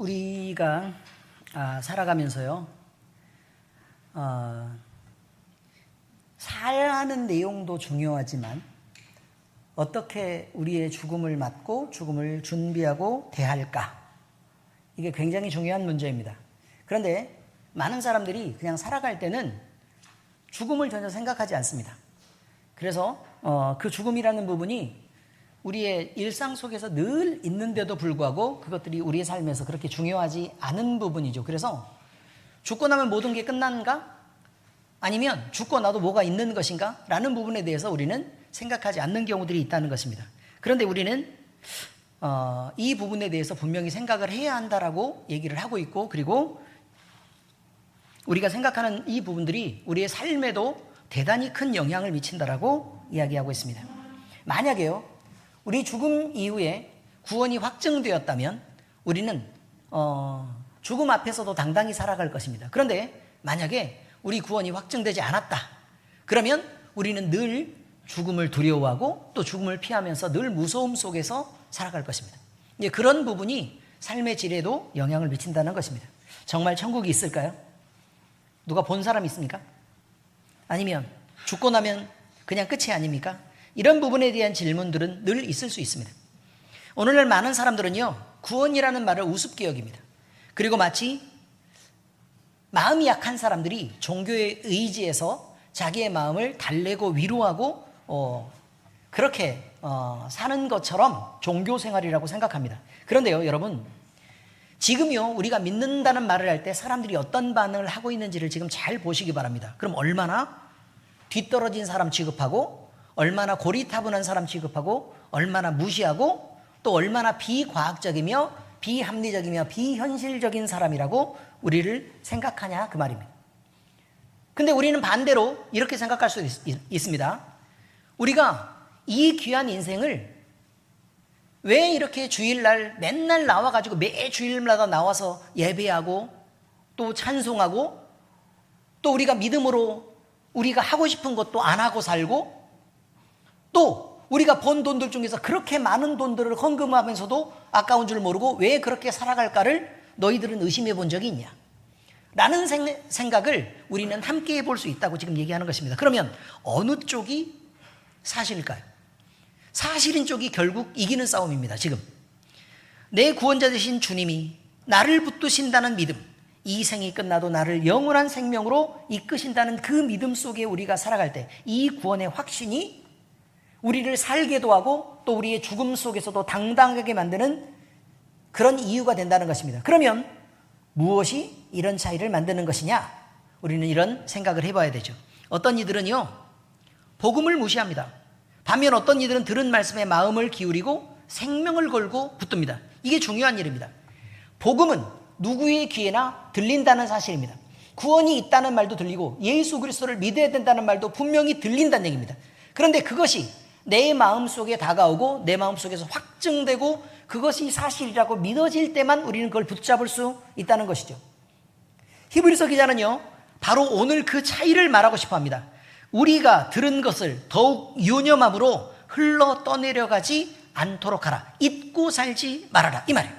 우리가 살아가면서요, 살아가는 내용도 중요하지만 어떻게 우리의 죽음을 맞고 죽음을 준비하고 대할까, 이게 굉장히 중요한 문제입니다. 그런데 많은 사람들이 그냥 살아갈 때는 죽음을 전혀 생각하지 않습니다. 그래서 그 죽음이라는 부분이 우리의 일상 속에서 늘 있는데도 불구하고 그것들이 우리의 삶에서 그렇게 중요하지 않은 부분이죠. 그래서 죽고 나면 모든 게 끝난가? 아니면 죽고 나도 뭐가 있는 것인가? 라는 부분에 대해서 우리는 생각하지 않는 경우들이 있다는 것입니다. 그런데 우리는 이 부분에 대해서 분명히 생각을 해야 한다라고 얘기를 하고 있고, 그리고 우리가 생각하는 이 부분들이 우리의 삶에도 대단히 큰 영향을 미친다라고 이야기하고 있습니다. 만약에요, 우리 죽음 이후에 구원이 확정되었다면 우리는 죽음 앞에서도 당당히 살아갈 것입니다. 그런데 만약에 우리 구원이 확정되지 않았다, 그러면 우리는 늘 죽음을 두려워하고 또 죽음을 피하면서 늘 무서움 속에서 살아갈 것입니다. 그런 부분이 삶의 질에도 영향을 미친다는 것입니다. 정말 천국이 있을까요? 누가 본 사람 있습니까? 아니면 죽고 나면 그냥 끝이 아닙니까? 이런 부분에 대한 질문들은 늘 있을 수 있습니다. 오늘날 많은 사람들은요, 구원이라는 말을 우습게 여깁니다. 그리고 마치 마음이 약한 사람들이 종교의 의지에서 자기의 마음을 달래고 위로하고 그렇게 사는 것처럼 종교 생활이라고 생각합니다. 그런데요, 여러분, 지금요, 우리가 믿는다는 말을 할 때 사람들이 어떤 반응을 하고 있는지를 지금 잘 보시기 바랍니다. 그럼 얼마나 뒤떨어진 사람 취급하고, 얼마나 고리타분한 사람 취급하고, 얼마나 무시하고, 또 얼마나 비과학적이며 비합리적이며 비현실적인 사람이라고 우리를 생각하냐, 그 말입니다. 근데 우리는 반대로 이렇게 생각할 수 있습니다. 우리가 이 귀한 인생을 왜 이렇게 주일날 맨날 나와가지고 매 주일마다 나와서 예배하고 또 찬송하고 또 우리가 믿음으로 우리가 하고 싶은 것도 안 하고 살고 또 우리가 번 돈들 중에서 그렇게 많은 돈들을 헌금하면서도 아까운 줄 모르고 왜 그렇게 살아갈까를 너희들은 의심해 본 적이 있냐? 라는 생각을 우리는 함께 해볼 수 있다고 지금 얘기하는 것입니다. 그러면 어느 쪽이 사실일까요? 사실인 쪽이 결국 이기는 싸움입니다. 지금 내 구원자 되신 주님이 나를 붙드신다는 믿음, 이 생이 끝나도 나를 영원한 생명으로 이끄신다는 그 믿음 속에 우리가 살아갈 때 이 구원의 확신이 우리를 살게도 하고 또 우리의 죽음 속에서도 당당하게 만드는 그런 이유가 된다는 것입니다. 그러면 무엇이 이런 차이를 만드는 것이냐? 우리는 이런 생각을 해봐야 되죠. 어떤 이들은요, 복음을 무시합니다. 반면 어떤 이들은 들은 말씀에 마음을 기울이고 생명을 걸고 붙듭니다. 이게 중요한 일입니다. 복음은 누구의 귀에나 들린다는 사실입니다. 구원이 있다는 말도 들리고 예수 그리스도를 믿어야 된다는 말도 분명히 들린다는 얘기입니다. 그런데 그것이 내 마음속에 다가오고 내 마음속에서 확증되고 그것이 사실이라고 믿어질 때만 우리는 그걸 붙잡을 수 있다는 것이죠. 히브리서 기자는요, 바로 오늘 그 차이를 말하고 싶어 합니다. 우리가 들은 것을 더욱 유념함으로 흘러 떠내려가지 않도록 하라. 잊고 살지 말아라, 이 말이에요.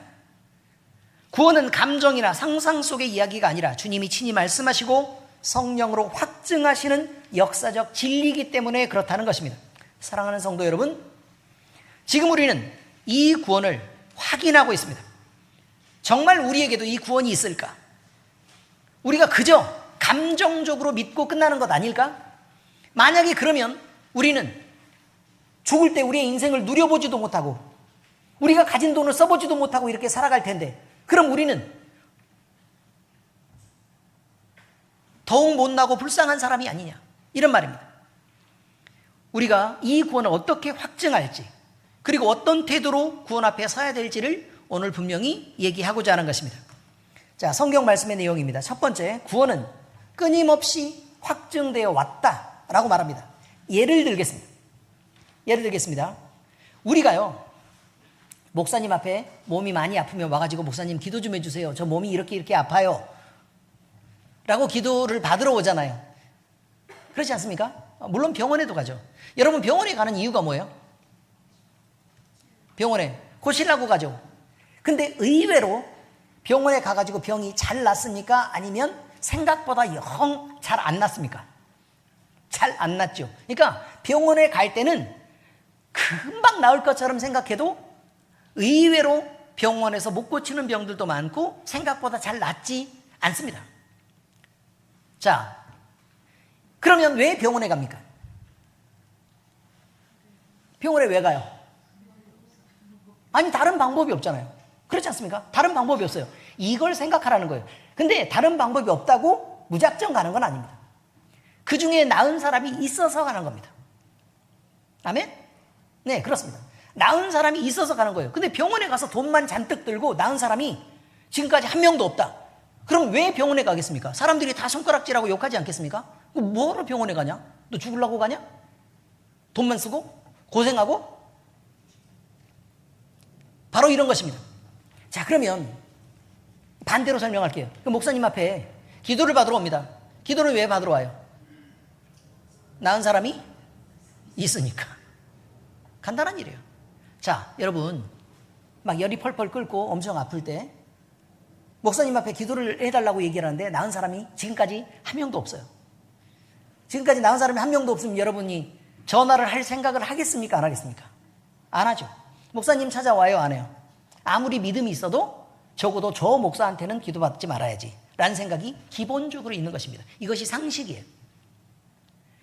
구원은 감정이나 상상 속의 이야기가 아니라 주님이 친히 말씀하시고 성령으로 확증하시는 역사적 진리이기 때문에 그렇다는 것입니다. 사랑하는 성도 여러분, 지금 우리는 이 구원을 확인하고 있습니다. 정말 우리에게도 이 구원이 있을까? 우리가 그저 감정적으로 믿고 끝나는 것 아닐까? 만약에 그러면 우리는 죽을 때 우리의 인생을 누려보지도 못하고 우리가 가진 돈을 써보지도 못하고 이렇게 살아갈 텐데, 그럼 우리는 더욱 못나고 불쌍한 사람이 아니냐, 이런 말입니다. 우리가 이 구원을 어떻게 확증할지, 그리고 어떤 태도로 구원 앞에 서야 될지를 오늘 분명히 얘기하고자 하는 것입니다. 자, 성경 말씀의 내용입니다. 첫 번째, 구원은 끊임없이 확증되어 왔다라고 말합니다. 예를 들겠습니다. 우리가요, 목사님 앞에 몸이 많이 아프면 와가지고 목사님 기도 좀 해주세요. 저 몸이 이렇게 아파요. 라고 기도를 받으러 오잖아요. 그렇지 않습니까? 물론 병원에도 가죠. 여러분, 병원에 가는 이유가 뭐예요? 병원에 고치려고 가죠. 근데 의외로 병원에 가가지고 병이 잘 낫습니까? 아니면 생각보다 영 잘 안 낫습니까? 잘 안 낫죠. 그러니까 병원에 갈 때는 금방 나을 것처럼 생각해도 의외로 병원에서 못 고치는 병들도 많고 생각보다 잘 낫지 않습니다. 자, 그러면 왜 병원에 갑니까? 병원에 왜 가요? 아니, 다른 방법이 없잖아요. 그렇지 않습니까? 다른 방법이 없어요. 이걸 생각하라는 거예요. 근데 다른 방법이 없다고 무작정 가는 건 아닙니다. 그 중에 나은 사람이 있어서 가는 겁니다. 아멘? 네, 그렇습니다. 나은 사람이 있어서 가는 거예요. 근데 병원에 가서 돈만 잔뜩 들고 나은 사람이 지금까지 한 명도 없다. 그럼 왜 병원에 가겠습니까? 사람들이 다 손가락질하고 욕하지 않겠습니까? 뭐하러 병원에 가냐? 너 죽으려고 가냐? 돈만 쓰고? 고생하고? 바로 이런 것입니다. 자, 그러면 반대로 설명할게요. 그 목사님 앞에 기도를 받으러 옵니다. 기도를 왜 받으러 와요? 나은 사람이 있으니까. 간단한 일이에요. 자, 여러분, 막 열이 펄펄 끓고 엄청 아플 때 목사님 앞에 기도를 해달라고 얘기를 하는데 나은 사람이 지금까지 한 명도 없어요. 지금까지 나은 사람이 한 명도 없으면 여러분이 전화를 할 생각을 하겠습니까? 안 하겠습니까? 안 하죠. 목사님 찾아와요? 안 해요? 아무리 믿음이 있어도 적어도 저 목사한테는 기도받지 말아야지 라는 생각이 기본적으로 있는 것입니다. 이것이 상식이에요.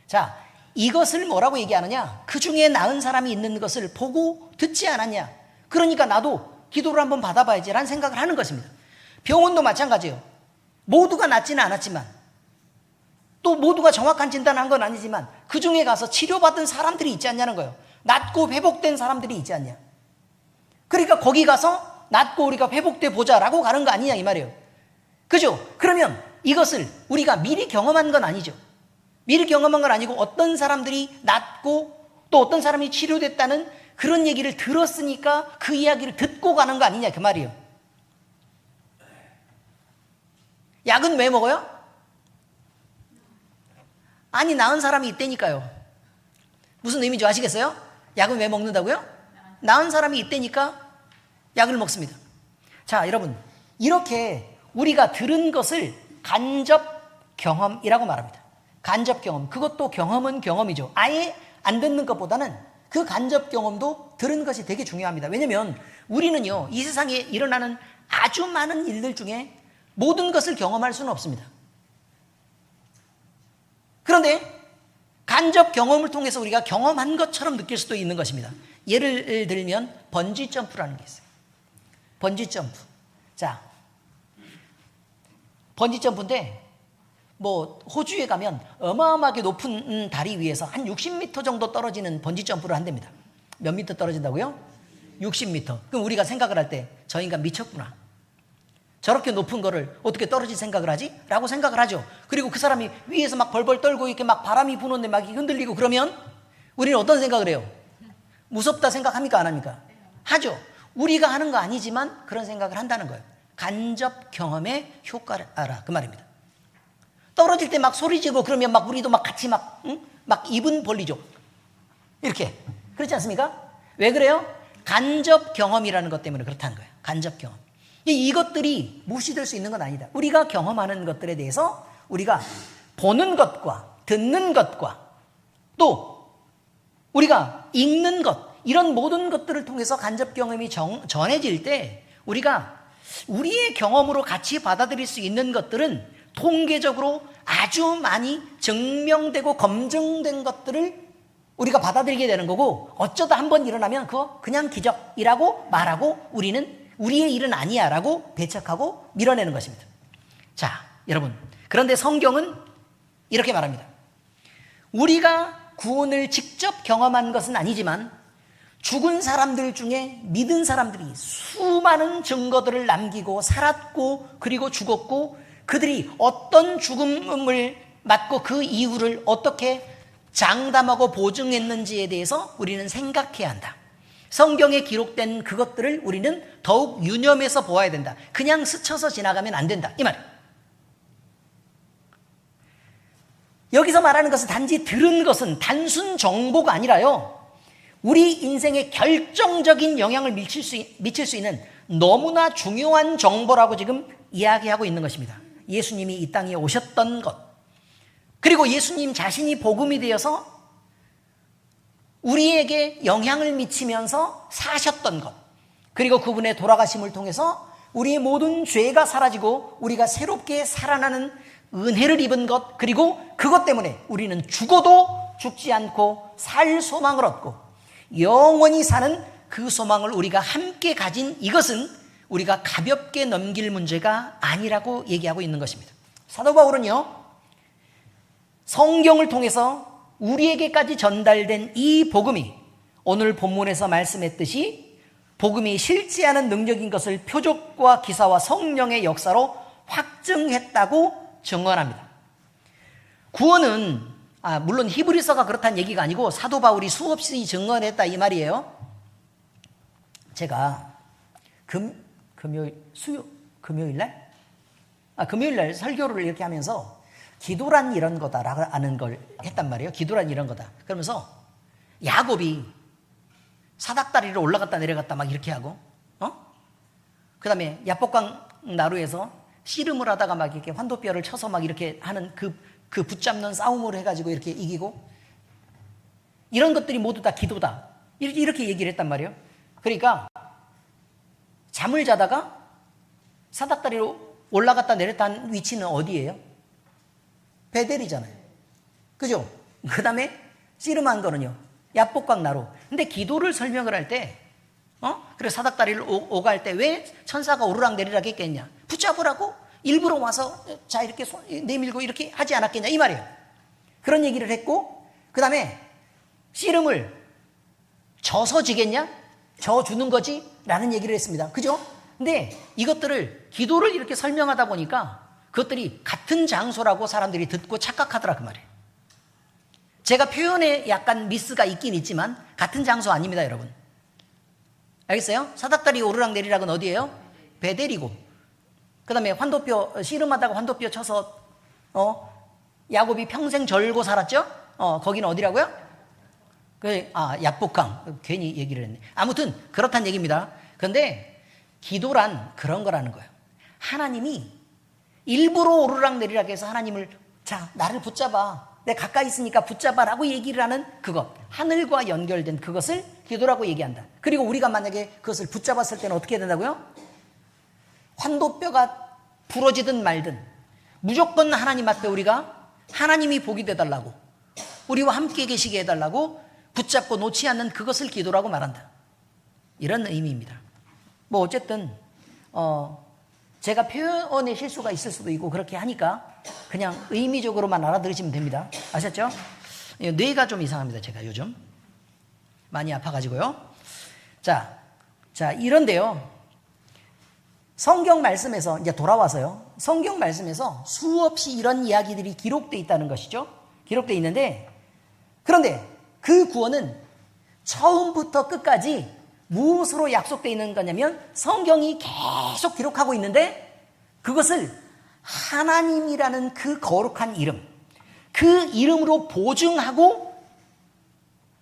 자, 이것을 뭐라고 얘기하느냐? 그 중에 나은 사람이 있는 것을 보고 듣지 않았냐? 그러니까 나도 기도를 한번 받아봐야지 라는 생각을 하는 것입니다. 병원도 마찬가지예요. 모두가 낫지는 않았지만 또 모두가 정확한 진단을 한 건 아니지만 그 중에 가서 치료받은 사람들이 있지 않냐는 거예요. 낫고 회복된 사람들이 있지 않냐. 그러니까 거기 가서 낫고 우리가 회복돼 보자라고 가는 거 아니냐 이 말이에요. 그죠? 그러면 이것을 우리가 미리 경험한 건 아니죠. 미리 경험한 건 아니고 어떤 사람들이 낫고 또 어떤 사람이 치료됐다는 그런 얘기를 들었으니까 그 이야기를 듣고 가는 거 아니냐 그 말이에요. 약은 왜 먹어요? 아니, 나은 사람이 있다니까요. 무슨 의미인지 아시겠어요? 약은 왜 먹는다고요? 나은 사람이 있다니까 약을 먹습니다. 자, 여러분, 이렇게 우리가 들은 것을 간접 경험이라고 말합니다. 간접 경험, 그것도 경험은 경험이죠. 아예 안 듣는 것보다는 그 간접 경험도 들은 것이 되게 중요합니다. 왜냐하면 우리는요, 이 세상에 일어나는 아주 많은 일들 중에 모든 것을 경험할 수는 없습니다. 그런데 간접 경험을 통해서 우리가 경험한 것처럼 느낄 수도 있는 것입니다. 예를 들면 번지 점프라는 게 있어요. 번지 점프. 자, 번지 점프인데 뭐 호주에 가면 어마어마하게 높은 다리 위에서 한 60m 정도 떨어지는 번지 점프를 한답니다. 몇 미터 떨어진다고요? 60m. 그럼 우리가 생각을 할 때 저 인간 미쳤구나. 저렇게 높은 거를 어떻게 떨어질 생각을 하지? 라고 생각을 하죠. 그리고 그 사람이 위에서 막 벌벌 떨고 이렇게 막 바람이 부는데 막 흔들리고 그러면 우리는 어떤 생각을 해요? 무섭다 생각합니까? 안 합니까? 하죠. 우리가 하는 거 아니지만 그런 생각을 한다는 거예요. 간접 경험의 효과를 알아. 그 말입니다. 떨어질 때 막 소리 지르고 그러면 막 우리도 막 같이 막 입은 벌리죠. 이렇게. 그렇지 않습니까? 왜 그래요? 간접 경험이라는 것 때문에 그렇다는 거예요. 간접 경험. 이것들이 무시될 수 있는 건 아니다. 우리가 경험하는 것들에 대해서 우리가 보는 것과 듣는 것과 또 우리가 읽는 것, 이런 모든 것들을 통해서 간접 경험이 전해질 때 우리가 우리의 경험으로 같이 받아들일 수 있는 것들은 통계적으로 아주 많이 증명되고 검증된 것들을 우리가 받아들이게 되는 거고, 어쩌다 한번 일어나면 그거 그냥 기적이라고 말하고 우리는 우리의 일은 아니야 라고 배척하고 밀어내는 것입니다. 자, 여러분, 그런데 성경은 이렇게 말합니다. 우리가 구원을 직접 경험한 것은 아니지만 죽은 사람들 중에 믿은 사람들이 수많은 증거들을 남기고 살았고 그리고 죽었고, 그들이 어떤 죽음을 맞고 그 이유를 어떻게 장담하고 보증했는지에 대해서 우리는 생각해야 한다. 성경에 기록된 그것들을 우리는 더욱 유념해서 보아야 된다. 그냥 스쳐서 지나가면 안 된다. 이 말이에요. 여기서 말하는 것은 단지 들은 것은 단순 정보가 아니라요, 우리 인생에 결정적인 영향을 미칠 수 있는 너무나 중요한 정보라고 지금 이야기하고 있는 것입니다. 예수님이 이 땅에 오셨던 것, 그리고 예수님 자신이 복음이 되어서 우리에게 영향을 미치면서 사셨던 것, 그리고 그분의 돌아가심을 통해서 우리의 모든 죄가 사라지고 우리가 새롭게 살아나는 은혜를 입은 것, 그리고 그것 때문에 우리는 죽어도 죽지 않고 살 소망을 얻고 영원히 사는 그 소망을 우리가 함께 가진 이것은 우리가 가볍게 넘길 문제가 아니라고 얘기하고 있는 것입니다. 사도 바울은요, 성경을 통해서 우리에게까지 전달된 이 복음이 오늘 본문에서 말씀했듯이 복음이 실제하는 능력인 것을 표적과 기사와 성령의 역사로 확증했다고 증언합니다. 구원은 물론 히브리서가 그렇다는 얘기가 아니고 사도 바울이 수없이 증언했다 이 말이에요. 제가 금요일 날 설교를 이렇게 하면서 기도란 이런 거다라는 걸 했단 말이에요. 기도란 이런 거다. 그러면서 야곱이 사닥다리를 올라갔다 내려갔다 막 이렇게 하고, 그 다음에 야복강 나루에서 씨름을 하다가 막 이렇게 환도뼈를 쳐서 막 이렇게 하는 그 붙잡는 싸움을 해가지고 이렇게 이기고, 이런 것들이 모두 다 기도다. 이렇게 얘기를 했단 말이에요. 그러니까 잠을 자다가 사닥다리로 올라갔다 내렸다 한 위치는 어디예요? 베델이잖아요. 그죠? 그 다음에 씨름한 거는요, 야복강 나루. 근데 기도를 설명을 할 때, 그래서 사닥다리를 오갈 때 왜 천사가 오르락 내리락 했겠냐? 붙잡으라고 일부러 와서 자 이렇게 손 내밀고 이렇게 하지 않았겠냐 이 말이에요. 그런 얘기를 했고, 그 다음에 씨름을 져서 지겠냐? 져 주는 거지? 라는 얘기를 했습니다. 그죠? 근데 이것들을 기도를 이렇게 설명하다 보니까 그것들이 같은 장소라고 사람들이 듣고 착각하더라 그 말이에요. 제가 표현에 약간 미스가 있긴 있지만 같은 장소 아닙니다, 여러분. 알겠어요? 사닥다리 오르락 내리락은 어디예요? 베델이고, 그 다음에 환도뼈 씨름하다가 환도뼈 쳐서 야곱이 평생 절고 살았죠? 거기는 어디라고요? 야복강. 괜히 얘기를 했네. 아무튼 그렇다는 얘기입니다. 그런데 기도란 그런 거라는 거예요. 하나님이 일부러 오르락 내리락 해서 하나님을 자 나를 붙잡아, 내 가까이 있으니까 붙잡아라고 얘기를 하는 그것, 하늘과 연결된 그것을 기도라고 얘기한다. 그리고 우리가 만약에 그것을 붙잡았을 때는 어떻게 된다고요? 환도뼈가 부러지든 말든 무조건 하나님 앞에 우리가 하나님이 복이 되달라고, 우리와 함께 계시게 해달라고 붙잡고 놓지 않는 그것을 기도라고 말한다. 이런 의미입니다. 뭐 어쨌든 제가 표현의 실수가 있을 수도 있고 그렇게 하니까 그냥 의미적으로만 알아들으시면 됩니다. 아셨죠? 뇌가 좀 이상합니다. 제가 요즘 많이 아파가지고요. 자 이런데요, 성경 말씀에서 이제 돌아와서요, 성경 말씀에서 수없이 이런 이야기들이 기록되어 있다는 것이죠. 기록되어 있는데, 그런데 그 구원은 처음부터 끝까지 무엇으로 약속되어 있는 거냐면 성경이 계속 기록하고 있는데 그것을 하나님이라는 그 거룩한 이름, 그 이름으로 보증하고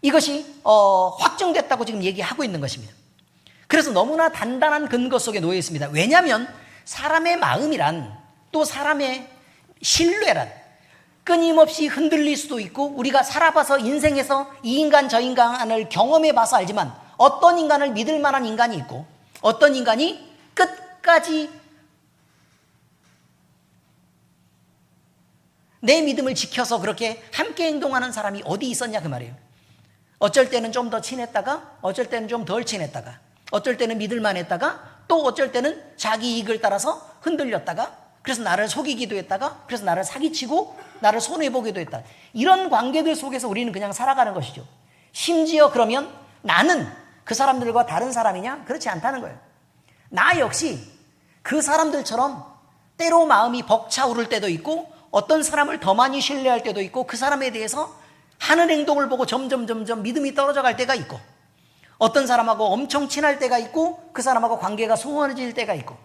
이것이 확정됐다고 지금 얘기하고 있는 것입니다. 그래서 너무나 단단한 근거 속에 놓여 있습니다. 왜냐하면 사람의 마음이란, 또 사람의 신뢰란 끊임없이 흔들릴 수도 있고, 우리가 살아봐서 인생에서 이 인간 저 인간을 경험해봐서 알지만 어떤 인간을 믿을 만한 인간이 있고 어떤 인간이 끝까지 내 믿음을 지켜서 그렇게 함께 행동하는 사람이 어디 있었냐 그 말이에요. 어쩔 때는 좀 더 친했다가 어쩔 때는 좀 덜 친했다가 어쩔 때는 믿을만 했다가 또 어쩔 때는 자기 이익을 따라서 흔들렸다가, 그래서 나를 속이기도 했다가, 그래서 나를 사기치고 나를 손해보기도 했다. 이런 관계들 속에서 우리는 그냥 살아가는 것이죠. 심지어 그러면 나는 그 사람들과 다른 사람이냐? 그렇지 않다는 거예요. 나 역시 그 사람들처럼 때로 마음이 벅차오를 때도 있고, 어떤 사람을 더 많이 신뢰할 때도 있고, 그 사람에 대해서 하는 행동을 보고 점점 믿음이 떨어져 갈 때가 있고, 어떤 사람하고 엄청 친할 때가 있고 그 사람하고 관계가 소원해질 때가 있고,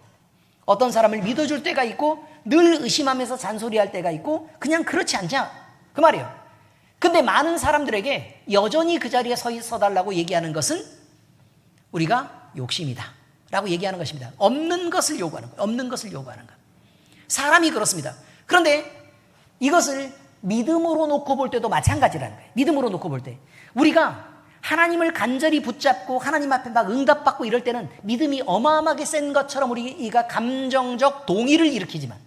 어떤 사람을 믿어줄 때가 있고 늘 의심하면서 잔소리할 때가 있고, 그냥 그렇지 않냐 그 말이에요. 근데 많은 사람들에게 여전히 그 자리에 서달라고 얘기하는 것은 우리가 욕심이다 라고 얘기하는 것입니다. 없는 것을 요구하는 거예요. 없는 것을 요구하는 것. 사람이 그렇습니다. 그런데 이것을 믿음으로 놓고 볼 때도 마찬가지라는 거예요. 믿음으로 놓고 볼 때 우리가 하나님을 간절히 붙잡고 하나님 앞에 막 응답받고 이럴 때는 믿음이 어마어마하게 센 것처럼 우리가 감정적 동의를 일으키지만,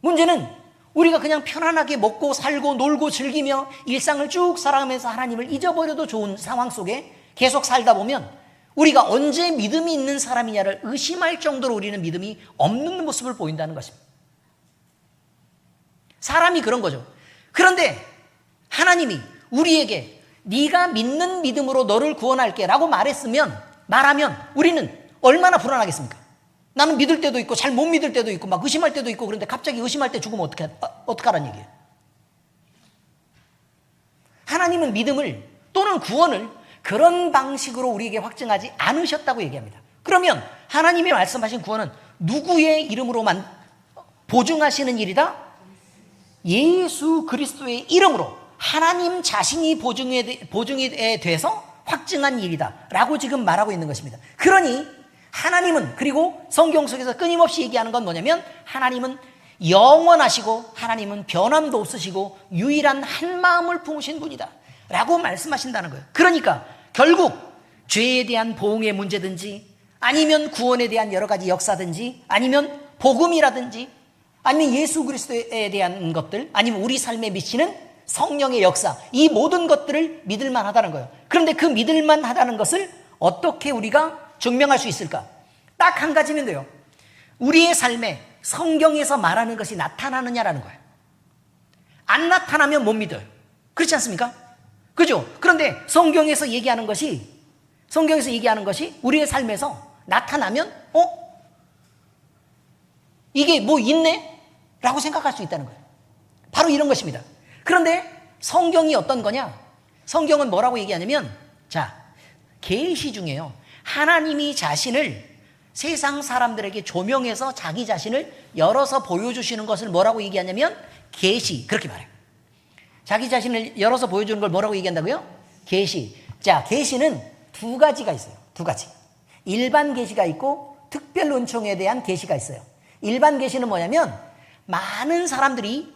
문제는 우리가 그냥 편안하게 먹고 살고 놀고 즐기며 일상을 쭉 살아가면서 하나님을 잊어버려도 좋은 상황 속에 계속 살다 보면 우리가 언제 믿음이 있는 사람이냐를 의심할 정도로 우리는 믿음이 없는 모습을 보인다는 것입니다. 사람이 그런 거죠. 그런데 하나님이 우리에게 네가 믿는 믿음으로 너를 구원할게 라고 말하면 우리는 얼마나 불안하겠습니까? 나는 믿을 때도 있고 잘 못 믿을 때도 있고 막 의심할 때도 있고, 그런데 갑자기 의심할 때 죽으면 어떡하란 얘기예요? 하나님은 믿음을 또는 구원을 그런 방식으로 우리에게 확증하지 않으셨다고 얘기합니다. 그러면 하나님이 말씀하신 구원은 누구의 이름으로만 보증하시는 일이다? 예수 그리스도의 이름으로 하나님 자신이 보증이 돼서 확증한 일이다 라고 지금 말하고 있는 것입니다. 그러니 하나님은, 그리고 성경 속에서 끊임없이 얘기하는 건 뭐냐면 하나님은 영원하시고 하나님은 변함도 없으시고 유일한 한 마음을 품으신 분이다 라고 말씀하신다는 거예요. 그러니까 결국 죄에 대한 보응의 문제든지 아니면 구원에 대한 여러 가지 역사든지 아니면 복음이라든지 아니면 예수 그리스도에 대한 것들 아니면 우리 삶에 미치는 성령의 역사, 이 모든 것들을 믿을만 하다는 거예요. 그런데 그 믿을만 하다는 것을 어떻게 우리가 증명할 수 있을까? 딱 한 가지면 돼요. 우리의 삶에 성경에서 말하는 것이 나타나느냐라는 거예요. 안 나타나면 못 믿어요. 그렇지 않습니까? 그죠? 그런데 성경에서 얘기하는 것이 우리의 삶에서 나타나면 이게 뭐 있네? 라고 생각할 수 있다는 거예요. 바로 이런 것입니다. 그런데 성경이 어떤 거냐? 성경은 뭐라고 얘기하냐면, 계시 중에요, 하나님이 자신을 세상 사람들에게 조명해서 자기 자신을 열어서 보여주시는 것을 뭐라고 얘기하냐면 계시, 그렇게 말해요. 자기 자신을 열어서 보여주는 걸 뭐라고 얘기한다고요? 계시. 계시는 두 가지가 있어요. 두 가지. 일반 계시가 있고 특별 은총에 대한 계시가 있어요. 일반 계시는 뭐냐면 많은 사람들이,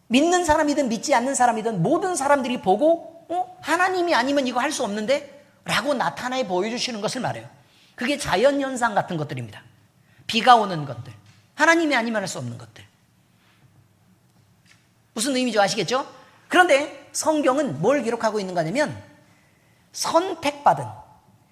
믿는 사람이든 믿지 않는 사람이든 모든 사람들이 보고 하나님이 아니면 이거 할 수 없는데? 라고 나타내 보여주시는 것을 말해요. 그게 자연현상 같은 것들입니다. 비가 오는 것들, 하나님이 아니면 할 수 없는 것들. 무슨 의미인지 아시겠죠? 그런데 성경은 뭘 기록하고 있는 거냐면 선택받은,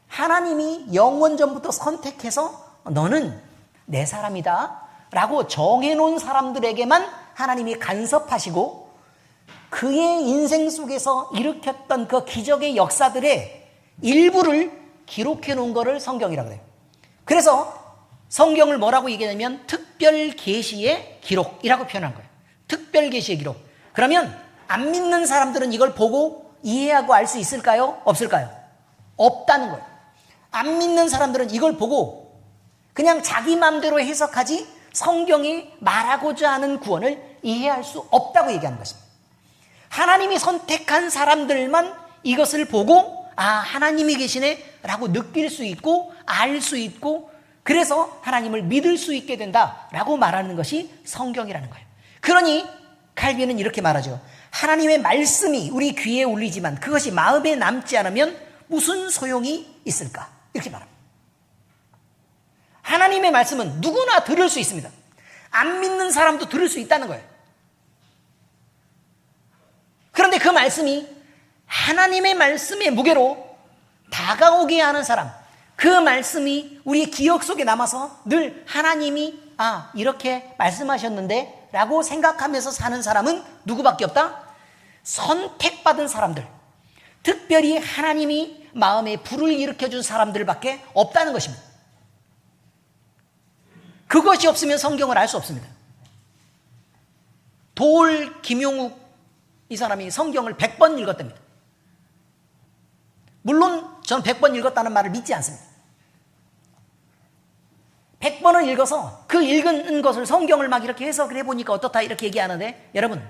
하나님이 영원전부터 선택해서 너는 내 사람이다 라고 정해놓은 사람들에게만 하나님이 간섭하시고 그의 인생 속에서 일으켰던 그 기적의 역사들의 일부를 기록해 놓은 것을 성경이라고 해요. 그래서 성경을 뭐라고 얘기하냐면 특별 계시의 기록이라고 표현한 거예요. 특별 계시의 기록. 그러면 안 믿는 사람들은 이걸 보고 이해하고 알 수 있을까요? 없을까요? 없다는 거예요. 안 믿는 사람들은 이걸 보고 그냥 자기 마음대로 해석하지 성경이 말하고자 하는 구원을 이해할 수 없다고 얘기하는 것입니다. 하나님이 선택한 사람들만 이것을 보고 하나님이 계시네 라고 느낄 수 있고 알 수 있고, 그래서 하나님을 믿을 수 있게 된다라고 말하는 것이 성경이라는 거예요. 그러니 칼빈은 이렇게 말하죠. 하나님의 말씀이 우리 귀에 울리지만 그것이 마음에 남지 않으면 무슨 소용이 있을까? 이렇게 말합니다. 하나님의 말씀은 누구나 들을 수 있습니다. 안 믿는 사람도 들을 수 있다는 거예요. 그런데 그 말씀이 하나님의 말씀의 무게로 다가오게 하는 사람, 그 말씀이 우리의 기억 속에 남아서 늘 하나님이 이렇게 말씀하셨는데 라고 생각하면서 사는 사람은 누구밖에 없다? 선택받은 사람들, 특별히 하나님이 마음에 불을 일으켜준 사람들밖에 없다는 것입니다. 그것이 없으면 성경을 알 수 없습니다. 도올 김용욱 이 사람이 성경을 100번 읽었답니다. 물론 저는 100번 읽었다는 말을 믿지 않습니다. 100번을 읽어서 그 읽은 것을 성경을 막 이렇게 해석을 해보니까 어떻다 이렇게 얘기하는데, 여러분,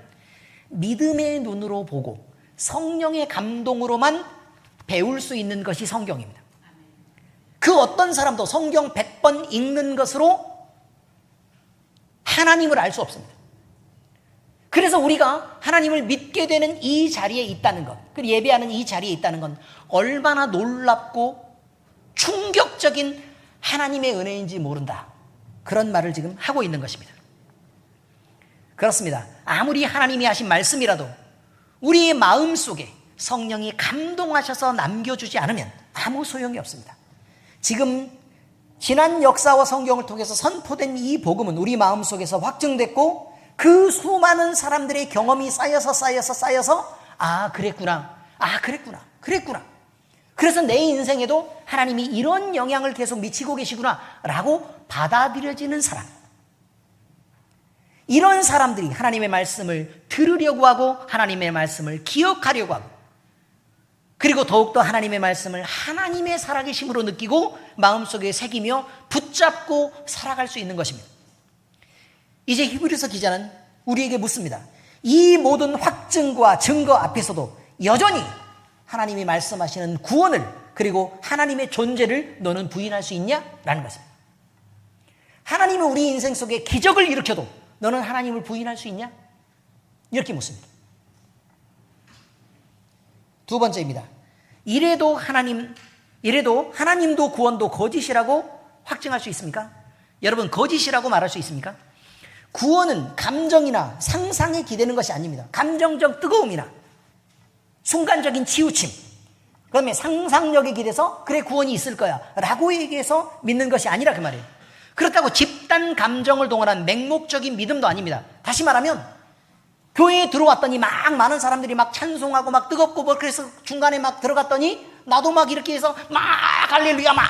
믿음의 눈으로 보고 성령의 감동으로만 배울 수 있는 것이 성경입니다. 그 어떤 사람도 성경 100번 읽는 것으로 하나님을 알 수 없습니다. 그래서 우리가 하나님을 믿게 되는 이 자리에 있다는 것, 그 예배하는 이 자리에 있다는 건 얼마나 놀랍고 충격적인 하나님의 은혜인지 모른다. 그런 말을 지금 하고 있는 것입니다. 그렇습니다. 아무리 하나님이 하신 말씀이라도 우리의 마음속에 성령이 감동하셔서 남겨주지 않으면 아무 소용이 없습니다. 지금 지난 역사와 성경을 통해서 선포된 이 복음은 우리 마음속에서 확증됐고 그 수많은 사람들의 경험이 쌓여서 그랬구나. 그래서 내 인생에도 하나님이 이런 영향을 계속 미치고 계시구나 라고 받아들여지는 사람. 이런 사람들이 하나님의 말씀을 들으려고 하고 하나님의 말씀을 기억하려고 하고 그리고 더욱더 하나님의 말씀을 하나님의 살아계심으로 느끼고 마음속에 새기며 붙잡고 살아갈 수 있는 것입니다. 이제 히브리서 기자는 우리에게 묻습니다. 이 모든 확증과 증거 앞에서도 여전히 하나님이 말씀하시는 구원을 그리고 하나님의 존재를 너는 부인할 수 있냐? 라는 것입니다. 하나님이 우리 인생 속에 기적을 일으켜도 너는 하나님을 부인할 수 있냐? 이렇게 묻습니다. 두 번째입니다. 이래도 하나님도 구원도 거짓이라고 확증할 수 있습니까? 여러분, 거짓이라고 말할 수 있습니까? 구원은 감정이나 상상에 기대는 것이 아닙니다. 감정적 뜨거움이나 순간적인 치우침, 그다음에 상상력에 기대서 그래 구원이 있을 거야 라고 얘기해서 믿는 것이 아니라 그 말이에요. 그렇다고 집단 감정을 동원한 맹목적인 믿음도 아닙니다. 다시 말하면 교회에 들어왔더니 막 많은 사람들이 막 찬송하고 막 뜨겁고 뭐 그래서 중간에 막 들어갔더니 나도 막 이렇게 해서 막 할렐루야 막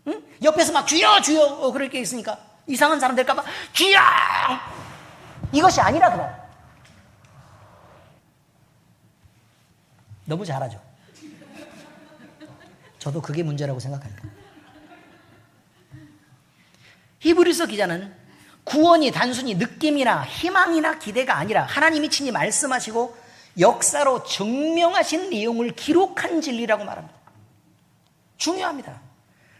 응? 옆에서 막 주여 주여 그렇게 있으니까 이상한 사람 될까 봐 주여 이것이 아니라 그래. 너무 잘하죠. 저도 그게 문제라고 생각합니다. 히브리서 기자는 구원이 단순히 느낌이나 희망이나 기대가 아니라 하나님이 친히 말씀하시고 역사로 증명하신 내용을 기록한 진리라고 말합니다. 중요합니다.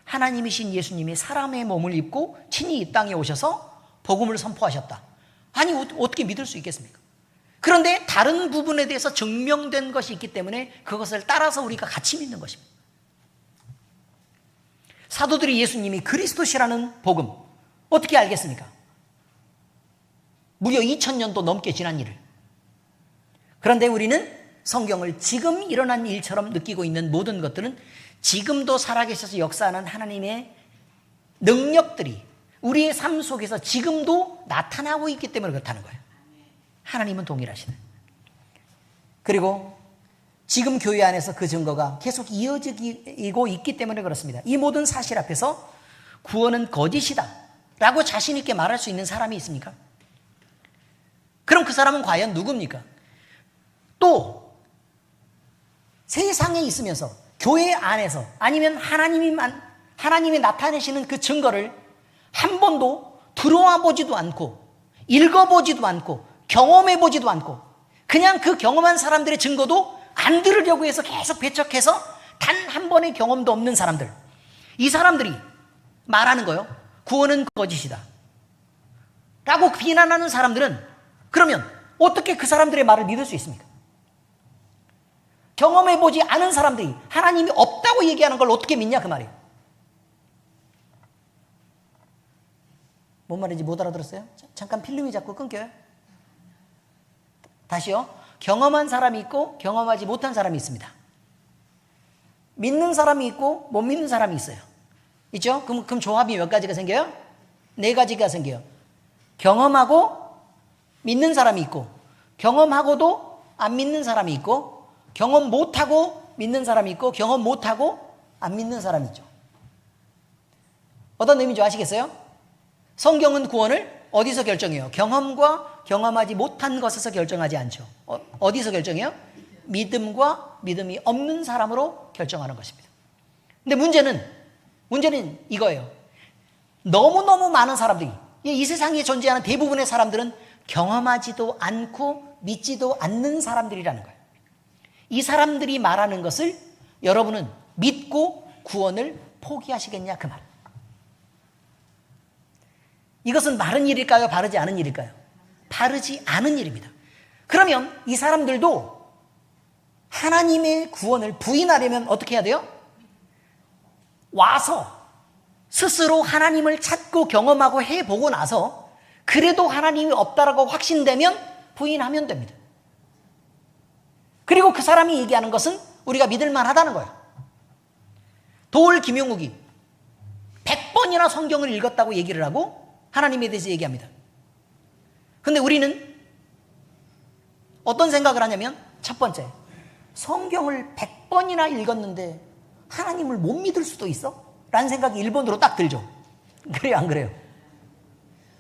하나님이신 예수님이 사람의 몸을 입고 친히 이 땅에 오셔서 복음을 선포하셨다. 아니 어떻게 믿을 수 있겠습니까? 그런데 다른 부분에 대해서 증명된 것이 있기 때문에 그것을 따라서 우리가 같이 믿는 것입니다. 사도들이 예수님이 그리스도시라는 복음 어떻게 알겠습니까? 무려 2000년도 넘게 지난 일을. 그런데 우리는 성경을 지금 일어난 일처럼 느끼고 있는 모든 것들은 지금도 살아계셔서 역사하는 하나님의 능력들이 우리의 삶 속에서 지금도 나타나고 있기 때문에 그렇다는 거예요. 하나님은 동일하시네. 그리고 지금 교회 안에서 그 증거가 계속 이어지고 있기 때문에 그렇습니다. 이 모든 사실 앞에서 구원은 거짓이다 라고 자신 있게 말할 수 있는 사람이 있습니까? 그럼 그 사람은 과연 누굽니까? 또 세상에 있으면서 교회 안에서 아니면 하나님이 나타내시는 그 증거를 한 번도 들어와 보지도 않고 읽어보지도 않고 경험해보지도 않고 그냥 그 경험한 사람들의 증거도 안 들으려고 해서 계속 배척해서 단 한 번의 경험도 없는 사람들, 이 사람들이 말하는 거요. 구원은 거짓이다 라고 비난하는 사람들은 그러면 어떻게 그 사람들의 말을 믿을 수 있습니까? 경험해보지 않은 사람들이 하나님이 없다고 얘기하는 걸 어떻게 믿냐 그 말이에요. 뭔 말인지 못 알아들었어요? 잠깐 필름이 자꾸 끊겨요. 다시요. 경험한 사람이 있고 경험하지 못한 사람이 있습니다. 믿는 사람이 있고 못 믿는 사람이 있어요. 있죠? 그럼 조합이 몇 가지가 생겨요? 4가지가 생겨요. 경험하고 믿는 사람이 있고 경험하고도 안 믿는 사람이 있고 경험 못하고 믿는 사람이 있고 경험 못하고 안 믿는 사람이 있죠. 어떤 의미인지 아시겠어요? 성경은 구원을 어디서 결정해요? 경험과 경험하지 못한 것에서 결정하지 않죠. 어디서 결정해요? 믿음과 믿음이 없는 사람으로 결정하는 것입니다. 근데 문제는 이거예요. 너무너무 많은 사람들이 이 세상에 존재하는 대부분의 사람들은 경험하지도 않고 믿지도 않는 사람들이라는 거예요. 이 사람들이 말하는 것을 여러분은 믿고 믿고 구원을 포기하시겠냐 그 말. 이것은 바른 일일까요? 바르지 않은 일일까요? 바르지 않은 일입니다. 그러면 이 사람들도 하나님의 구원을 부인하려면 어떻게 해야 돼요? 와서 스스로 하나님을 찾고 경험하고 해보고 나서 그래도 하나님이 없다라고 확신되면 부인하면 됩니다. 그리고 그 사람이 얘기하는 것은 우리가 믿을 만하다는 거예요. 도올 김용욱이 100번이나 성경을 읽었다고 얘기를 하고 하나님에 대해서 얘기합니다. 근데 우리는 어떤 생각을 하냐면 첫 번째, 성경을 100번이나 읽었는데 하나님을 못 믿을 수도 있어? 라는 생각이 1번으로 딱 들죠. 그래요, 안 그래요?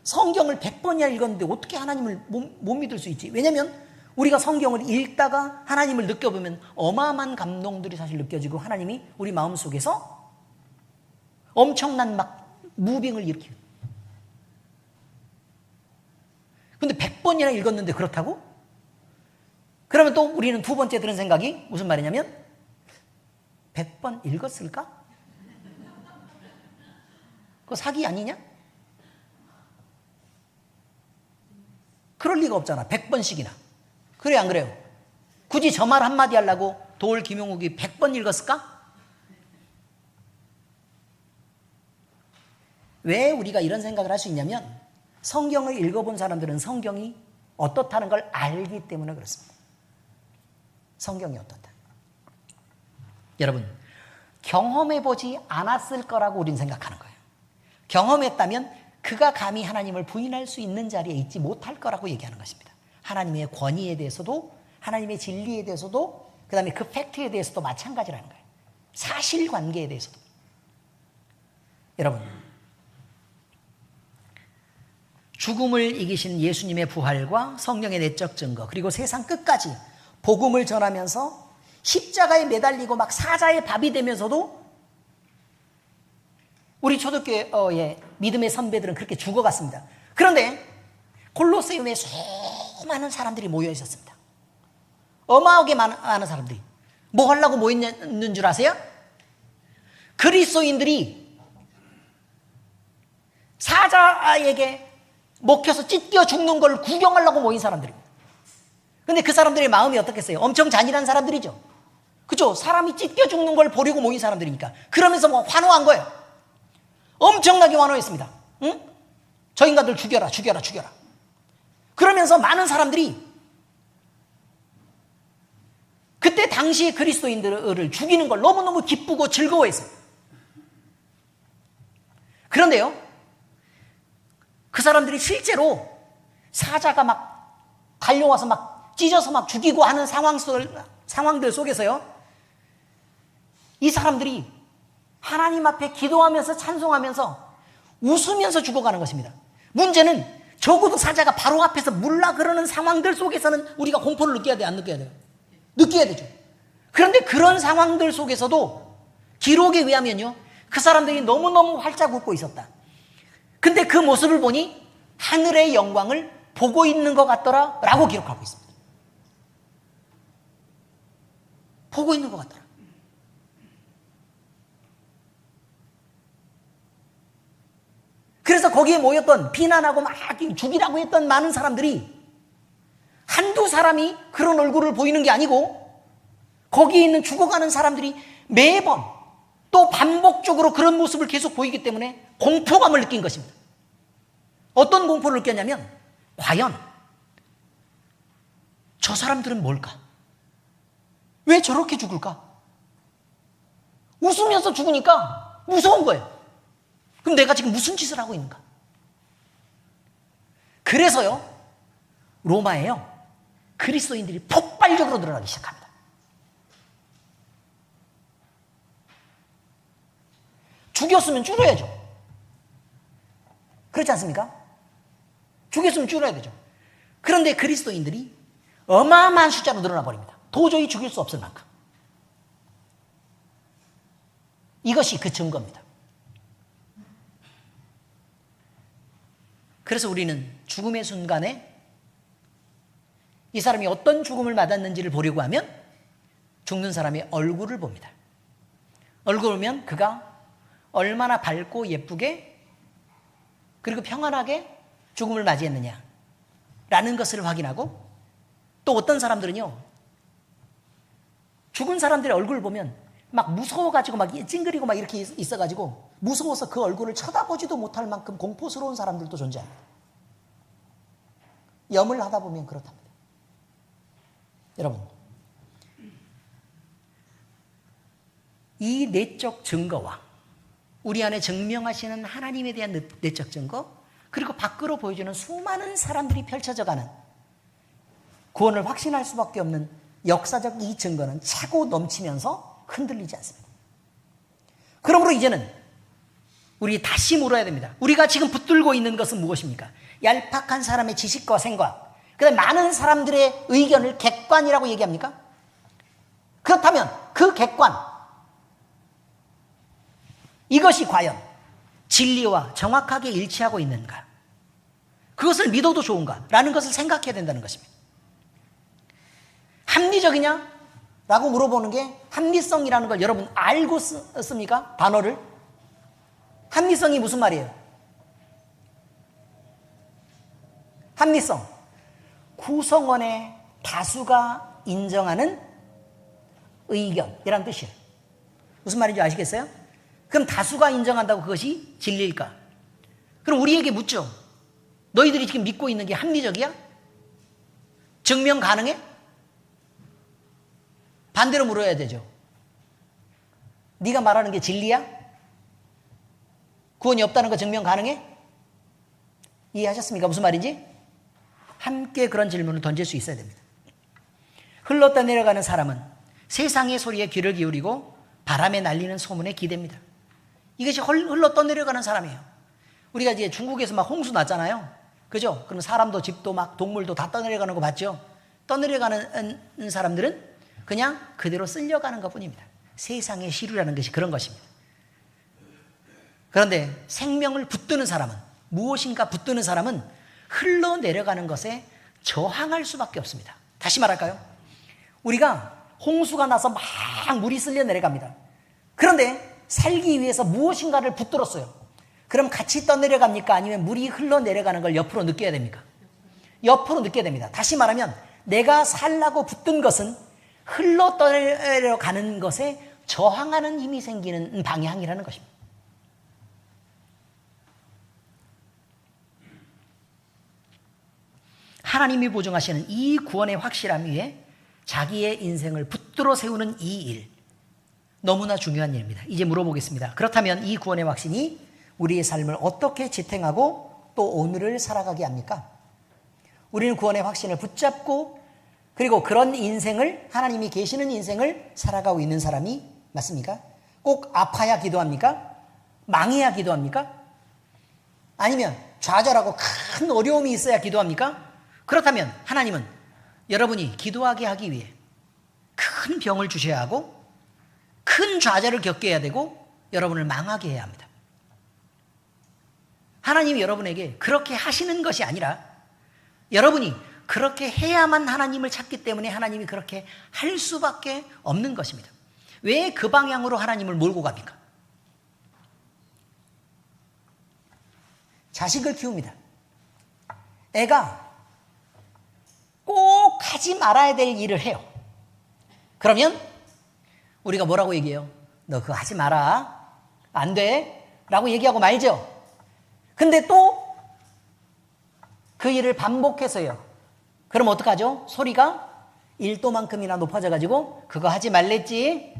성경을 100번이나 읽었는데 어떻게 하나님을 못 믿을 수 있지? 왜냐하면 우리가 성경을 읽다가 하나님을 느껴보면 어마어마한 감동들이 사실 느껴지고 하나님이 우리 마음속에서 엄청난 막 무빙을 일으키고. 근데 100번이나 읽었는데 그렇다고? 그러면 또 우리는 두 번째 드는 생각이 무슨 말이냐면 100번 읽었을까? 그거 사기 아니냐? 그럴 리가 없잖아. 100번씩이나. 그래 안 그래요? 굳이 저 말 한마디 하려고 도올 김용욱이 100번 읽었을까? 왜 우리가 이런 생각을 할 수 있냐면 성경을 읽어본 사람들은 성경이 어떻다는 걸 알기 때문에 그렇습니다. 성경이 어떻다. 여러분, 경험해보지 않았을 거라고 우리는 생각하는 거예요. 경험했다면 그가 감히 하나님을 부인할 수 있는 자리에 있지 못할 거라고 얘기하는 것입니다. 하나님의 권위에 대해서도 하나님의 진리에 대해서도 그 다음에 그 팩트에 대해서도 마찬가지라는 거예요. 사실관계에 대해서도. 여러분, 죽음을 이기신 예수님의 부활과 성령의 내적 증거 그리고 세상 끝까지 복음을 전하면서 십자가에 매달리고 막 사자의 밥이 되면서도 우리 초대교회의 믿음의 선배들은 그렇게 죽어갔습니다. 그런데 콜로세움에 수많은 사람들이 모여 있었습니다. 어마하게 많은 사람들이. 뭐 하려고 모였는 줄 아세요? 그리스도인들이 사자에게 먹혀서 찢겨 죽는 걸 구경하려고 모인 사람들입니다. 근데 그 사람들의 마음이 어떻겠어요? 엄청 잔인한 사람들이죠. 그죠? 사람이 찢겨 죽는 걸 보려고 모인 사람들이니까. 그러면서 뭐 환호한 거예요. 엄청나게 환호했습니다. 응? 저 인간들 죽여라, 죽여라, 죽여라. 그러면서 많은 사람들이 그때 당시 그리스도인들을 죽이는 걸 너무너무 기쁘고 즐거워했어요. 그런데요, 그 사람들이 실제로 사자가 막 달려와서 막 찢어서 막 죽이고 하는 상황들 속에서요, 이 사람들이 하나님 앞에 기도하면서 찬송하면서 웃으면서 죽어가는 것입니다. 문제는 적어도 사자가 바로 앞에서 물라 그러는 상황들 속에서는 우리가 공포를 느껴야 돼, 안 느껴야 돼요? 느껴야 되죠. 그런데 그런 상황들 속에서도 기록에 의하면요, 그 사람들이 너무너무 활짝 웃고 있었다. 근데 그 모습을 보니 하늘의 영광을 보고 있는 것 같더라 라고 기록하고 있습니다. 보고 있는 것 같더라. 그래서 거기에 모였던 비난하고 막 죽이라고 했던 많은 사람들이 한두 사람이 그런 얼굴을 보이는 게 아니고 거기에 있는 죽어가는 사람들이 매번 또 반복적으로 그런 모습을 계속 보이기 때문에 공포감을 느낀 것입니다. 어떤 공포를 느꼈냐면 과연 저 사람들은 뭘까? 왜 저렇게 죽을까? 웃으면서 죽으니까 무서운 거예요. 그럼 내가 지금 무슨 짓을 하고 있는가? 그래서요, 로마에요, 그리스도인들이 폭발적으로 늘어나기 시작합니다. 죽였으면 줄여야죠. 그렇지 않습니까? 죽였으면 줄여야 되죠. 그런데 그리스도인들이 어마어마한 숫자로 늘어나 버립니다. 도저히 죽일 수 없을 만큼. 이것이 그 증거입니다. 그래서 우리는 죽음의 순간에 이 사람이 어떤 죽음을 맞았는지를 보려고 하면 죽는 사람의 얼굴을 봅니다. 얼굴 보면 그가 얼마나 밝고 예쁘게 그리고 평안하게 죽음을 맞이했느냐라는 것을 확인하고, 또 어떤 사람들은요, 죽은 사람들의 얼굴을 보면 막 무서워가지고 막 찡그리고 막 이렇게 있어가지고 무서워서 그 얼굴을 쳐다보지도 못할 만큼 공포스러운 사람들도 존재합니다. 염을 하다 보면 그렇답니다. 여러분, 이 내적 증거와 우리 안에 증명하시는 하나님에 대한 내적 증거, 그리고 밖으로 보여주는 수많은 사람들이 펼쳐져가는 구원을 확신할 수밖에 없는 역사적 이 증거는 차고 넘치면서 흔들리지 않습니다. 그러므로 이제는 우리 다시 물어야 됩니다. 우리가 지금 붙들고 있는 것은 무엇입니까? 얄팍한 사람의 지식과 생각, 그다음에 많은 사람들의 의견을 객관이라고 얘기합니까? 그렇다면 그 객관, 이것이 과연 진리와 정확하게 일치하고 있는가? 그것을 믿어도 좋은가? 라는 것을 생각해야 된다는 것입니다. 합리적이냐? 라고 물어보는 게, 합리성이라는 걸 여러분 알고 씁니까? 단어를. 합리성이 무슨 말이에요? 합리성, 구성원의 다수가 인정하는 의견이라는 뜻이에요. 무슨 말인지 아시겠어요? 그럼 다수가 인정한다고 그것이 진리일까? 그럼 우리에게 묻죠. 너희들이 지금 믿고 있는 게 합리적이야? 증명 가능해? 반대로 물어야 되죠. 네가 말하는 게 진리야? 구원이 없다는 거 증명 가능해? 이해하셨습니까? 무슨 말인지? 함께 그런 질문을 던질 수 있어야 됩니다. 흘렀다 내려가는 사람은 세상의 소리에 귀를 기울이고 바람에 날리는 소문에 기댑니다. 이것이 흘러 떠내려가는 사람이에요. 우리가 이제 중국에서 막 홍수 났잖아요. 그죠? 그럼 사람도 집도 막 동물도 다 떠내려가는 거 봤죠? 떠내려가는 사람들은 그냥 그대로 쓸려가는 것 뿐입니다. 세상의 시류라는 것이 그런 것입니다. 그런데 생명을 붙드는 사람은, 무엇인가 붙드는 사람은 흘러내려가는 것에 저항할 수밖에 없습니다. 다시 말할까요? 우리가 홍수가 나서 막 물이 쓸려 내려갑니다. 그런데 살기 위해서 무엇인가를 붙들었어요. 그럼 같이 떠내려갑니까? 아니면 물이 흘러내려가는 걸 옆으로 느껴야 됩니까? 옆으로 느껴야 됩니다. 다시 말하면 내가 살라고 붙든 것은 흘러 떠내려가는 것에 저항하는 힘이 생기는 방향이라는 것입니다. 하나님이 보증하시는 이 구원의 확실함 위에 자기의 인생을 붙들어 세우는 이 일, 너무나 중요한 일입니다. 이제 물어보겠습니다. 그렇다면 이 구원의 확신이 우리의 삶을 어떻게 지탱하고 또 오늘을 살아가게 합니까? 우리는 구원의 확신을 붙잡고 그리고 그런 인생을, 하나님이 계시는 인생을 살아가고 있는 사람이 맞습니까? 꼭 아파야 기도합니까? 망해야 기도합니까? 아니면 좌절하고 큰 어려움이 있어야 기도합니까? 그렇다면 하나님은 여러분이 기도하게 하기 위해 큰 병을 주셔야 하고 큰 좌절을 겪게 해야 되고 여러분을 망하게 해야 합니다. 하나님이 여러분에게 그렇게 하시는 것이 아니라 여러분이 그렇게 해야만 하나님을 찾기 때문에 하나님이 그렇게 할 수밖에 없는 것입니다. 왜 그 방향으로 하나님을 몰고 갑니까? 자식을 키웁니다. 애가 꼭 하지 말아야 될 일을 해요. 그러면 우리가 뭐라고 얘기해요? 너 그거 하지 마라. 안 돼. 라고 얘기하고 말죠. 근데 또 그 일을 반복해서요. 그럼 어떡하죠? 소리가 1도만큼이나 높아져가지고 그거 하지 말랬지.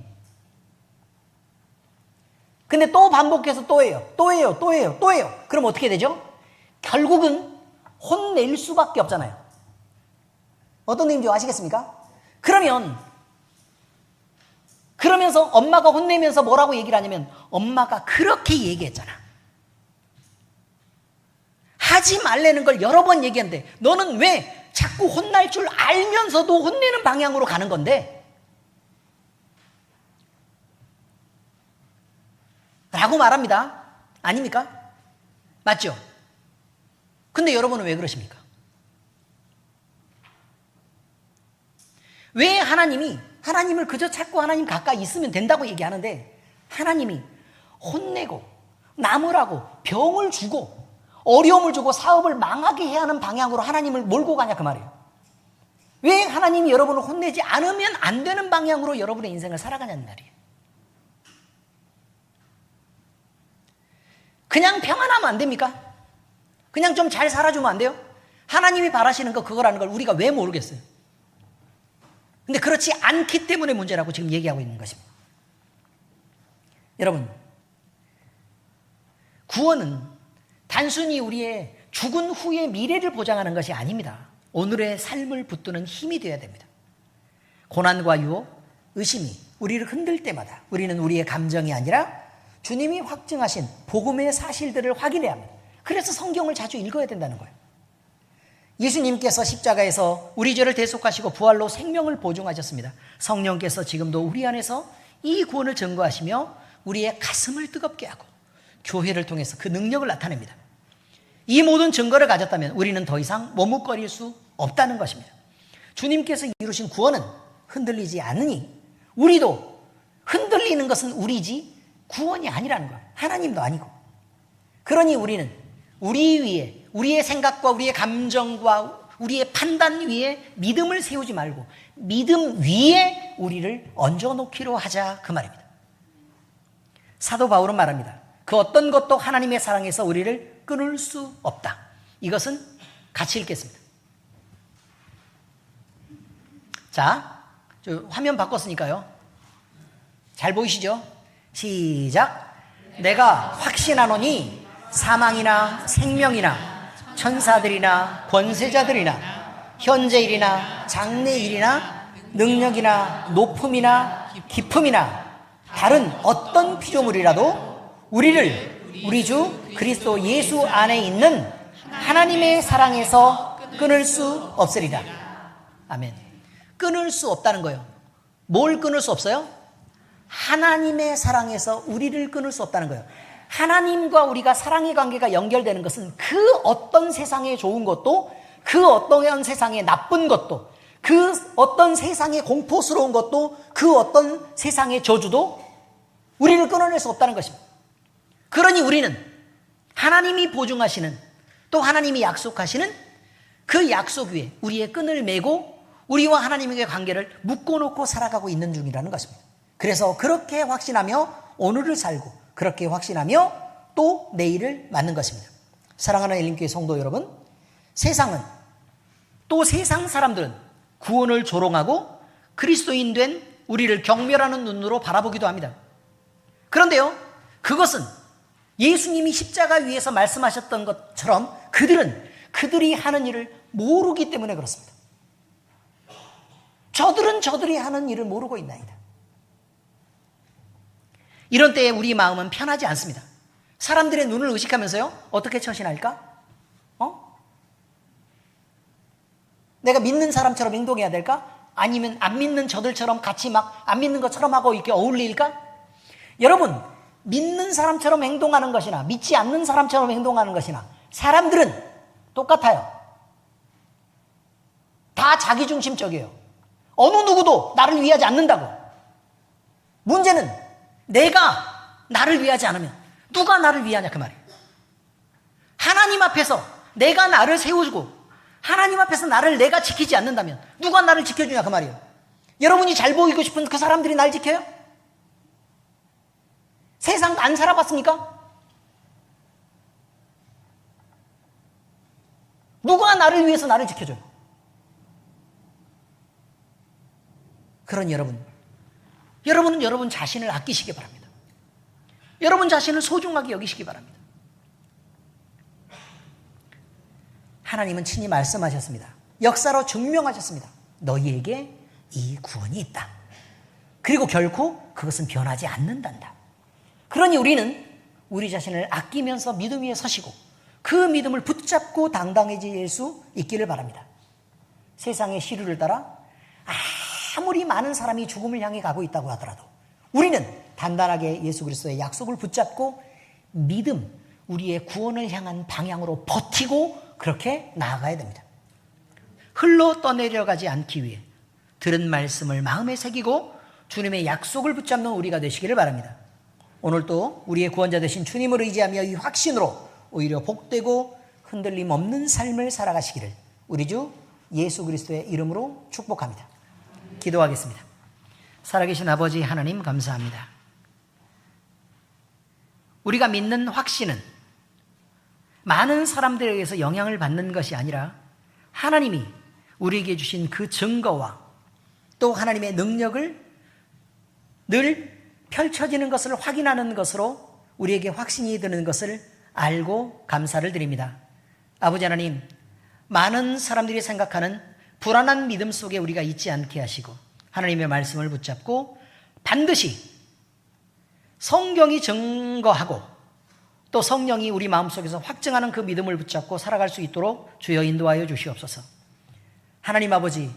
근데 또 반복해서 또 해요. 또 해요. 또 해요. 또 해요. 그럼 어떻게 되죠? 결국은 혼낼 수밖에 없잖아요. 어떤 느낌인지 아시겠습니까? 그러면서 엄마가 혼내면서 뭐라고 얘기를 하냐면 엄마가 그렇게 얘기했잖아. 하지 말라는 걸 여러 번 얘기했는데 너는 왜 자꾸 혼날 줄 알면서도 혼내는 방향으로 가는 건데? 라고 말합니다. 아닙니까? 맞죠? 근데 여러분은 왜 그러십니까? 왜 하나님을 그저 찾고 하나님 가까이 있으면 된다고 얘기하는데 하나님이 혼내고 나무라고 병을 주고 어려움을 주고 사업을 망하게 해야 하는 방향으로 하나님을 몰고 가냐 그 말이에요. 왜 하나님이 여러분을 혼내지 않으면 안 되는 방향으로 여러분의 인생을 살아가냐는 말이에요. 그냥 평안하면 안 됩니까? 그냥 좀 잘 살아주면 안 돼요? 하나님이 바라시는 거 그거라는 걸 우리가 왜 모르겠어요? 근데 그렇지 않기 때문에 문제라고 지금 얘기하고 있는 것입니다. 여러분, 구원은 단순히 우리의 죽은 후의 미래를 보장하는 것이 아닙니다. 오늘의 삶을 붙드는 힘이 되어야 됩니다. 고난과 유혹, 의심이 우리를 흔들 때마다 우리는 우리의 감정이 아니라 주님이 확증하신 복음의 사실들을 확인해야 합니다. 그래서 성경을 자주 읽어야 된다는 거예요. 예수님께서 십자가에서 우리 죄를 대속하시고 부활로 생명을 보증하셨습니다. 성령께서 지금도 우리 안에서 이 구원을 증거하시며 우리의 가슴을 뜨겁게 하고 교회를 통해서 그 능력을 나타냅니다. 이 모든 증거를 가졌다면 우리는 더 이상 머뭇거릴 수 없다는 것입니다. 주님께서 이루신 구원은 흔들리지 않으니 우리도 흔들리는 것은 우리지 구원이 아니라는 거예요. 하나님도 아니고. 그러니 우리는 우리 위에 우리의 생각과 우리의 감정과 우리의 판단 위에 믿음을 세우지 말고 믿음 위에 우리를 얹어놓기로 하자 그 말입니다. 사도 바울은 말합니다. 그 어떤 것도 하나님의 사랑에서 우리를 끊을 수 없다. 이것은 같이 읽겠습니다. 자, 저 화면 바꿨으니까요. 잘 보이시죠? 시작. 내가 확신하노니 사망이나 생명이나 천사들이나 권세자들이나 현재일이나 장래일이나 능력이나 높음이나 깊음이나 다른 어떤 피조물이라도 우리를 우리 주 그리스도 예수 안에 있는 하나님의 사랑에서 끊을 수 없으리라. 아멘. 끊을 수 없다는 거예요. 뭘 끊을 수 없어요? 하나님의 사랑에서 우리를 끊을 수 없다는 거예요. 하나님과 우리가 사랑의 관계가 연결되는 것은 그 어떤 세상에 좋은 것도 그 어떤 세상에 나쁜 것도 그 어떤 세상에 공포스러운 것도 그 어떤 세상의 저주도 우리를 끊어낼 수 없다는 것입니다. 그러니 우리는 하나님이 보증하시는 또 하나님이 약속하시는 그 약속 위에 우리의 끈을 메고 우리와 하나님의 관계를 묶어놓고 살아가고 있는 중이라는 것입니다. 그래서 그렇게 확신하며 오늘을 살고 그렇게 확신하며 또 내일을 맞는 것입니다. 사랑하는 엘림교회 성도 여러분, 세상은 또 세상 사람들은 구원을 조롱하고 그리스도인 된 우리를 경멸하는 눈으로 바라보기도 합니다. 그런데요, 그것은 예수님이 십자가 위에서 말씀하셨던 것처럼 그들이 하는 일을 모르기 때문에 그렇습니다. 저들은 저들이 하는 일을 모르고 있나이다. 이런 때에 우리 마음은 편하지 않습니다. 사람들의 눈을 의식하면서요, 어떻게 처신할까? 내가 믿는 사람처럼 행동해야 될까? 아니면 안 믿는 저들처럼 같이 막 안 믿는 것처럼 하고 이렇게 어울릴까? 여러분, 믿는 사람처럼 행동하는 것이나 믿지 않는 사람처럼 행동하는 것이나 사람들은 똑같아요. 다 자기중심적이에요. 어느 누구도 나를 위하지 않는다고. 문제는 내가 나를 위하지 않으면 누가 나를 위하냐 그 말이에요. 하나님 앞에서 내가 나를 세워주고 하나님 앞에서 나를 내가 지키지 않는다면 누가 나를 지켜주냐 그 말이에요. 여러분이 잘 보이고 싶은 그 사람들이 날 지켜요? 세상 안 살아봤습니까? 누가 나를 위해서 나를 지켜줘요? 그런 여러분은 여러분 자신을 아끼시기 바랍니다. 여러분 자신을 소중하게 여기시기 바랍니다. 하나님은 친히 말씀하셨습니다. 역사로 증명하셨습니다. 너희에게 이 구원이 있다. 그리고 결코 그것은 변하지 않는단다. 그러니 우리는 우리 자신을 아끼면서 믿음 위에 서시고 그 믿음을 붙잡고 당당해질 수 있기를 바랍니다. 세상의 시류를 따라 아무리 많은 사람이 죽음을 향해 가고 있다고 하더라도 우리는 단단하게 예수 그리스도의 약속을 붙잡고 믿음, 우리의 구원을 향한 방향으로 버티고 그렇게 나아가야 됩니다. 흘러 떠내려가지 않기 위해 들은 말씀을 마음에 새기고 주님의 약속을 붙잡는 우리가 되시기를 바랍니다. 오늘 또 우리의 구원자 되신 주님을 의지하며 이 확신으로 오히려 복되고 흔들림 없는 삶을 살아가시기를 우리 주 예수 그리스도의 이름으로 축복합니다. 기도하겠습니다. 살아계신 아버지 하나님 감사합니다. 우리가 믿는 확신은 많은 사람들에 의해서 영향을 받는 것이 아니라 하나님이 우리에게 주신 그 증거와 또 하나님의 능력을 늘 펼쳐지는 것을 확인하는 것으로 우리에게 확신이 드는 것을 알고 감사를 드립니다. 아버지 하나님, 많은 사람들이 생각하는 불안한 믿음 속에 우리가 있지 않게 하시고 하나님의 말씀을 붙잡고 반드시 성경이 증거하고 또 성령이 우리 마음속에서 확증하는 그 믿음을 붙잡고 살아갈 수 있도록 주여 인도하여 주시옵소서. 하나님 아버지,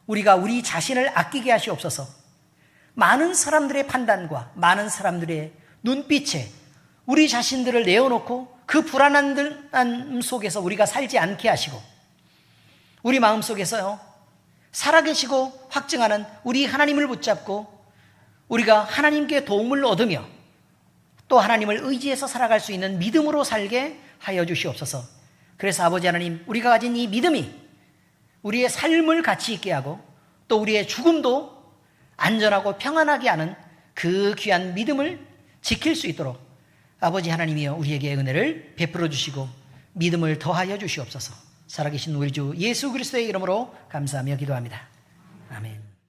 우리가 우리 자신을 아끼게 하시옵소서. 많은 사람들의 판단과 많은 사람들의 눈빛에 우리 자신들을 내어놓고 그 불안한 속에서 우리가 살지 않게 하시고 우리 마음속에서요 살아계시고 확증하는 우리 하나님을 붙잡고 우리가 하나님께 도움을 얻으며 또 하나님을 의지해서 살아갈 수 있는 믿음으로 살게 하여 주시옵소서. 그래서 아버지 하나님, 우리가 가진 이 믿음이 우리의 삶을 가치 있게 하고 또 우리의 죽음도 안전하고 평안하게 하는 그 귀한 믿음을 지킬 수 있도록 아버지 하나님이여 우리에게 은혜를 베풀어 주시고 믿음을 더하여 주시옵소서. 살아계신 우리 주 예수 그리스도의 이름으로 감사하며 기도합니다. 아멘.